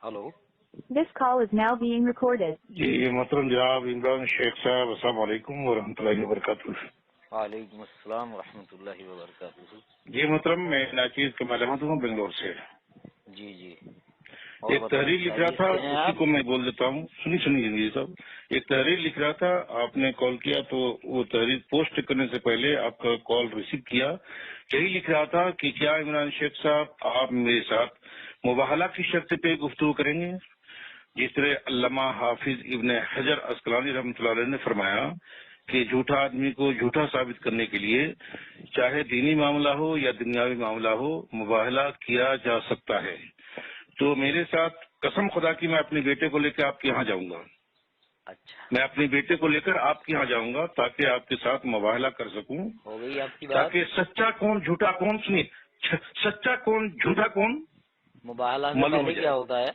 Hello. This call is now being recorded. जी मोहतरम जनाब इमरान शेख साहब अस्सलाम वालेकुम व रहमतुल्लाहि व बरकातुहू। वालेकुम अस्सलाम व रहमतुल्लाहि व बरकातुहू। जी मोहतरम मैं नाचीज कमाल अहमद हूँ बेंगलोर से। जी जी। एक तहरीर लिख रहा था, उसी को मैं बोल देता हूँ। सुनिए जी साहब, एक तहरीर लिख रहा था, आपने कॉल किया तो वो तहरीर पोस्ट करने से पहले आपका कॉल रिसीव किया। यही लिख रहा था कि क्या इमरान शेख साहब आप मेरे साथ मुबाहला की शर्त पे गुफ्तगू करेंगे, जिस तरह अल्लामा हाफिज इब्न हजर अस्कलानी रहमतुल्लाह अलैह ने फरमाया कि झूठा आदमी को झूठा साबित करने के लिए चाहे दीनी मामला हो या दुनियावी मामला हो मुबाहला किया जा सकता है। तो मेरे साथ कसम खुदा की मैं अपने बेटे को लेकर आपके यहाँ जाऊंगा। अच्छा, मैं अपने बेटे को लेकर आपके यहाँ जाऊंगा ताकि आपके साथ मुबाहला कर सकूं। हो गई आपकी बात। ताकि सच्चा कौन झूठा कौन, सुनिए, सच्चा कौन झूठा कौन मुबाहला से मालूम हो पहले क्या होता है?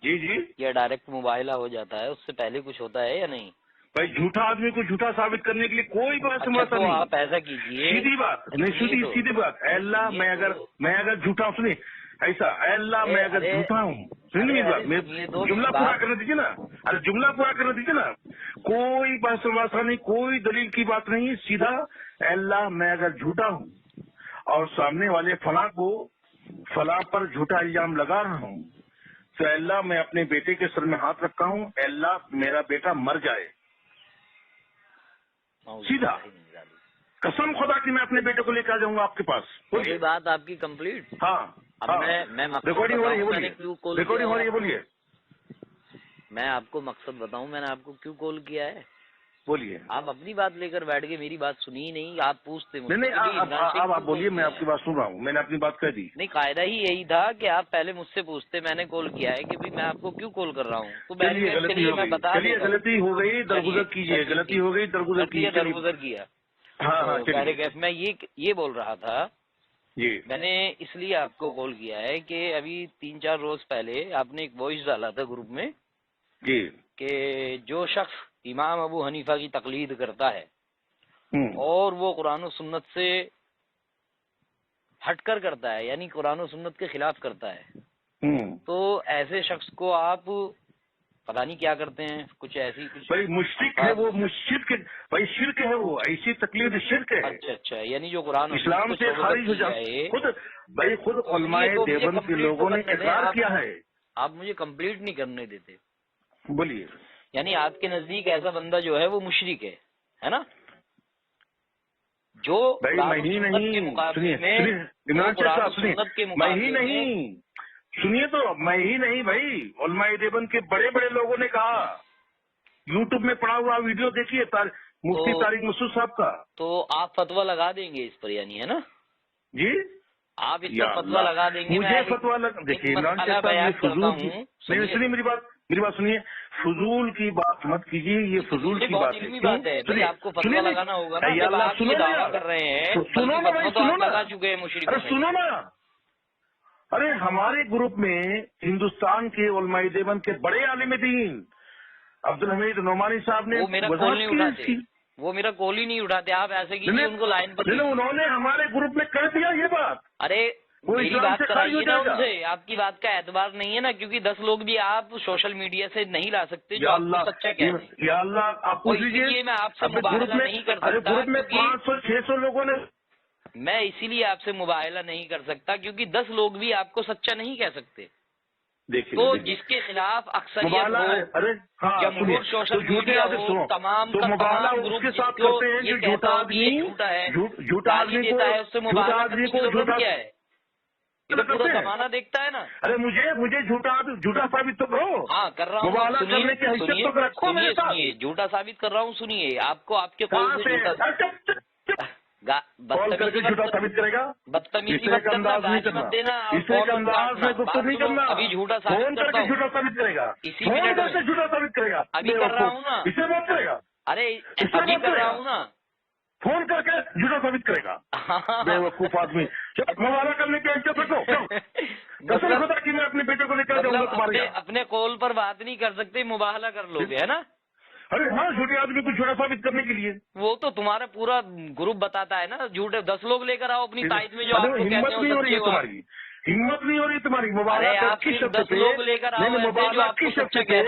जी जी, या डायरेक्ट मुबाहला हो जाता है, उससे पहले कुछ होता है या नहीं? भाई झूठा आदमी को झूठा साबित करने के लिए कोई बात अच्छा, तो नहीं। आप ऐसा कीजिए, सीधी बात नहीं, सीधी बात। अल्लाह मैं अगर झूठा हूँ, सुनिए ऐसा, अल्लाह मैं अगर झूठा हूँ, सुनिए बात, मैं जुमला पूरा करने दीजिए ना। अरे जुमला पूरा करने दीजिए ना, कोई बहस वसा नहीं, कोई दलील की बात नहीं, सीधा अल्लाह मैं अगर झूठा हूँ और सामने वाले फला पर झूठा इल्जाम लगा रहा हूँ तो अल्लाह मैं अपने बेटे के सर में हाथ रखा हूँ, अल्लाह मेरा बेटा मर जाए। सीधा कसम खुदा की मैं अपने बेटे को लेकर आ जाऊंगा आपके पास। बोलिए, बात आपकी कंप्लीट। हाँ, मैं रिकॉर्डिंग हो रही है, बोलिए। रिकॉर्डिंग हो रही है, बोलिए। मैं आपको मकसद बताऊं, मैंने आपको क्यों कॉल किया है? बोलिए। आप अपनी बात लेकर बैठ के मेरी बात सुनी ही नहीं, आप पूछते मुझसे। नहीं, अब आप बोलिए, मैं आपकी बात सुन रहा हूँ, मैंने अपनी बात कह दी। नहीं, कायदा ही यही था कि आप पहले मुझसे पूछते, मैंने कॉल किया है कि भाई मैं आपको क्यों कॉल कर रहा हूँ। तो चलिए गलती हो गई, दरगुजर कीजिए, गलती हो गई, दरगुजर किया। हाँ, पहले कैसे मैं ये बोल रहा था जी, मैंने इसलिए आपको कॉल किया है कि अभी 3-4 रोज पहले आपने एक वॉइस डाला था ग्रुप में जी कि जो शख्स इमाम अबू हनीफा की तकलीद करता है और वो कुरान और सुन्नत से हटकर करता है, यानी कुरान और सुन्नत के खिलाफ करता है, तो ऐसे शख्स को आप पता नहीं क्या करते हैं, कुछ ऐसी कुछ भाई मुश्रिक है वो, भाई शिरक है वो, ऐसी तकलीद शिरक है। अच्छा, यानी जो कुरान इस्लाम से खारिज हो जाए, खुद उलमाए देवबंद के लोगों ने इकरार किया है। आप मुझे कंप्लीट नहीं करने देते। बोलिए। यानी आपके नजदीक ऐसा बंदा जो है वो मुशरिक है ना? जो भाई मैं ही नहीं, सुनिए मैं ही नहीं, सुनिए तो मैं ही नहीं भाई, उलमाए देवबंद के बड़े बड़े लोगों ने कहा। यूट्यूब में पड़ा हुआ वीडियो देखिए मुफ्ती तारिक मसूद साहब का। तो आप फतवा लगा देंगे इस पर, यानी है ना जी, आप इस पर फतवा लगा देंगे? मुझे फतवा देखिए इमरान शेख साहब, ये फजूल की नहीं, सुनिए मेरी बात सुनिए, फजूल की बात मत कीजिए, ये फजूल की बात है। सुनिए, आपको फतवा लगाना होगा ना, सुनो ना, कर रहे हैं, सुनो ना भाई, सुनो ना, लगा चुके हैं मुशरिक। अरे सुनो ना, अरे हमारे ग्रुप में हिंदुस्तान के उलमाए देवबंद के बड़े आलिम दीन अब्दुल हमीद नोमानी साहब ने वो मेरा कॉल ही नहीं उठाते। आप ऐसे कीजिए, उनको लाइन पर उन्होंने हमारे ग्रुप में कर दिया ये बात। अरे मेरी बात कराइए ना उनसे, आपकी बात का एतबार नहीं है ना, क्योंकि 10 लोग भी आप सोशल मीडिया से नहीं ला सकते जो आपको सच्चा कहते हैं। या अल्लाह, आप पूछ लीजिए, मैं आपसे मुबाहला नहीं कर सकता। ग्रुप में 500-600 लोगों ने, मैं इसीलिए आपसे मुबाहला नहीं कर सकता क्योंकि 10 लोग भी आपको सच्चा नहीं कह सकते। तो जिसके खिलाफ अक्सरियत हो, जमहूर सोशल मीडिया हो, तमाम ग्रुप जिसको ये कहता है कि ये झूठा है, गाली देता है, उससे मुबाहला करने की जरूरत क्या है? तो पूरा जमाना देखता है ना। अरे मुझे झूठा साबित तो करो। हाँ, कर रहा हूँ, सुनिए, झूठा साबित कर रहा हूँ। सुनिए, आपको आपके कॉल से झूठा साबित करेगा, बदतमीजी मत करना, मत देना, अभी झूठा साबित करेगा, इसी मिनट से झूठा साबित करेगा, अभी कर रहा हूँ ना, इसे बात करेगा। अरे अभी कर रहा हूँ ना, फोन करके झूठा साबित करेगा, बेवकूफ आदमी। मुबाहला करने की हैसियत रखो, कसम खुदा की मैं अपने बेटे को लेकर जाऊंगा तुम्हारे यहाँ। अपने कॉल पर बात नहीं कर सकते, मुबाहला कर लोगे, है ना? अरे हाँ, झूठे आदमी को झूठा साबित करने के लिए। वो तो तुम्हारा पूरा ग्रुप बताता है ना, झूठे 10 लोग लेकर आओ अपनी ताइद में, जो आपको हिम्मत नहीं हो रही है तुम्हारी, हिम्मत नहीं हो रही तुम्हारी मुबारक की शर्त पे, मुबारक की शर्त पे,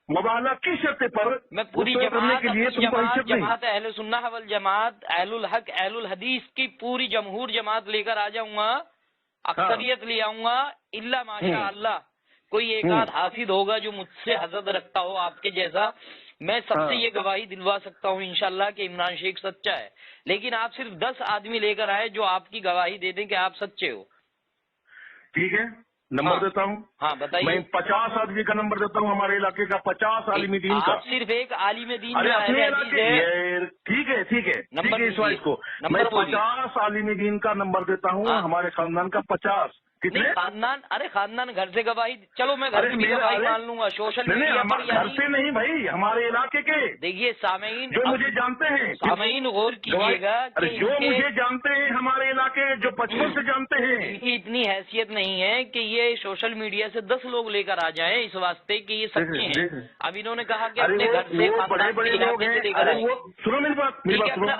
मुबारक की शर्त पर मैं पूरी जमात अहले सुन्नह वल जमात अहलुल हक अहलुल हदीस की पूरी जमहूर जमात लेकर आ जाऊंगा, अक्सरियत ले आऊंगा, इल्ला माशा अल्लाह कोई एक आध हाफिज होगा जो मुझसे हजरत रखता हो आपके जैसा, मैं सबसे ये गवाही दिलवा सकता हूँ इंशाल्लाह कि इमरान शेख सच्चा है। लेकिन आप सिर्फ 10 आदमी लेकर आए जो आपकी गवाही दे दें कि आप सच्चे हो। ठीक है, नंबर देता हूँ। हाँ बताइए। मैं 50 आदमी का नंबर देता हूँ, हमारे इलाके का 50 आलिम दीन का। आप सिर्फ एक आलिम दीन अरे अपने इलाके, ठीक है ठीक है ठीक है, इस वाइज को मैं 50 आलिम दीन का नंबर देता हूँ, हमारे खानदान का 50। कितने खानदान? अरे खानदान घर से गवाही, चलो मैं घर से गवाही मान लूंगा। सोशल मीडिया पर घर से नहीं भाई, हमारे इलाके के। देखिए सामीन जो मुझे जानते हैं, सामीन गौर कीजिएगा कि जो मुझे जानते हैं हमारे इलाके, जो बचपन से जानते हैं, इनकी इतनी हैसियत नहीं है कि ये सोशल मीडिया से 10 लोग लेकर आ जाएं इस वास्ते कि ये सच्चे हैं। अब इन्होंने कहा कि अपने घर से बड़े बड़े लोग हैं। सुनो मेरी बात,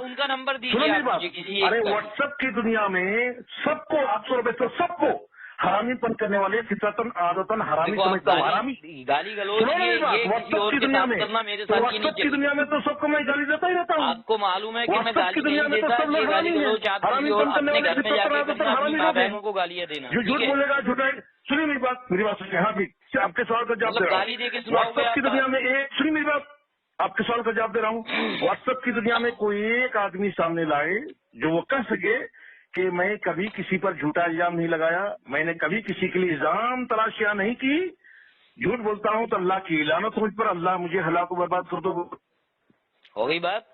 उनका नंबर दीजिए मुझे किसी। अरे व्हाट्सएप की दुनिया में सबको 800 रुपए से सबको हरामीपन करने वाले फितरतन आदतन हरामी समझता हूँ। हरामी गाली गलौज व्हाट्सएप की दुनिया में, व्हाट्सएप की दुनिया में तो सबको मैं गाली देता ही रहता हूँ। आपको मालूम है कि मैं गाली दुनिया में तो सब लोग हरामी हैं, हरामीपन करने वाले फितरतन आदतन हरामी लोग हैं। को गालियाँ देना जो झूठ बोलेगा झूठा। सुनिए मेरी बात सुनिए। हाँ जी, आपके सवाल का जवाब दे रहा हूँ। व्हाट्सएप की दुनिया में सुनिए मेरी बात, आपके सवाल का जवाब दे रहा हूँ। व्हाट्सएप की दुनिया में कोई एक आदमी सामने लाए जो वो कह सके कि मैं कभी किसी पर झूठा इल्जाम नहीं लगाया, मैंने कभी किसी के लिए इल्जाम तलाशियां नहीं की, झूठ बोलता हूं तो अल्लाह की लानत मुझ पर, अल्लाह मुझे हलाक बर्बाद कर दो। हो गई बात?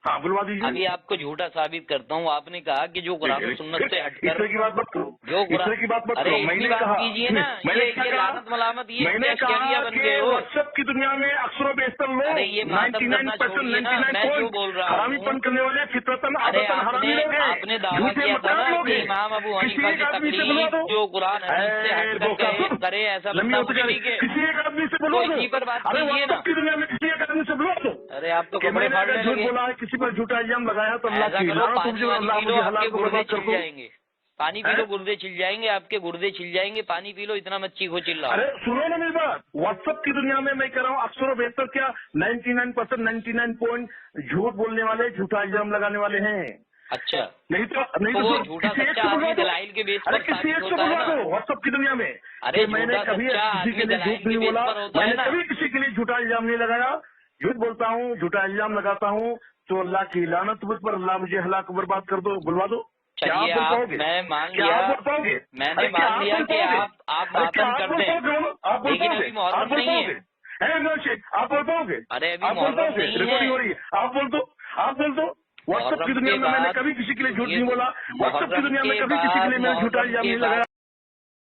हाँ बुलवा दीजिए। अभी आपको झूठा साबित करता हूँ। आपने कहा कि जो कुरान सुन्नत से हटकर की बात मत करो, जो कुरान की बात मत करो। मैंने कहा कीजिए ना, मैंने लानत मलामत ये मैंने कहा कि व्हाट्सएप की दुनिया में अक्सर बेहतर लोग 99% बोल रहा हरामीपन करने वाले फितरतन आदतन हरामी लोग हैं। आपने दावा किया था ना कि इमाम अबू हनीफा की तकलीफ जो कुरान हदीस से हटकर करे ऐसा किसी एक आदमी से बोलो, इसी पर बात अरे कीजिए ना। व्हाट्सएप की दुनिया में किसी एक आदमी से बोलो दो। अरे आप तो कपड़े फाड़ने झूठ बोला है, किसी पर झूठा इल्जाम लगाया तो अल्लाह की लानत मुझे, अल्लाह मुझे हलाक बर्बाद कर दो। पानी पी लो, गुर्दे छिल जाएंगे, आपके गुर्दे छिल जाएंगे। पानी पी लो, इतना मत चीखो चिल्लाओ। अरे सुनो ना मेरी बात, व्हाट्सएप की दुनिया में मैं कह रहा हूँ अक्सर बेहतर क्या 99% 99 पॉइंट झूठ बोलने वाले, झूठा इल्जाम लगाने वाले हैं। अच्छा, नहीं तो झूठा सच्चा आदमी दलाइल के बेस पर किसी एक से बुलवा दो व्हाट्सएप की दुनिया में। अरे मैंने कभी किसी के लिए झूठ नहीं बोला, मैंने कभी किसी के लिए झूठा इल्जाम नहीं लगाया। झूठ बोलता हूँ, झूठा इल्जाम लगाता हूँ तो अल्लाह की लानत मुझ पर, अल्लाह मुझे हलाक बर्बाद कर दो। बुलवा दो। चलिए मैं मान लिया, मैंने मान लिया कि आप मातम करते हैं, लेकिन अभी मुहर्रम नहीं है। आप बोल पाओगे? अरे अभी मुहर्रम नहीं है, रिकॉर्डिंग हो रही है। आप बोल दो। व्हाट्सएप की दुनिया में मैंने कभी किसी के लिए झूठ नहीं बोला, व्हाट्सएप की दुनिया में कभी किसी के लिए मैंने झूठा इल्जाम नहीं लगाया।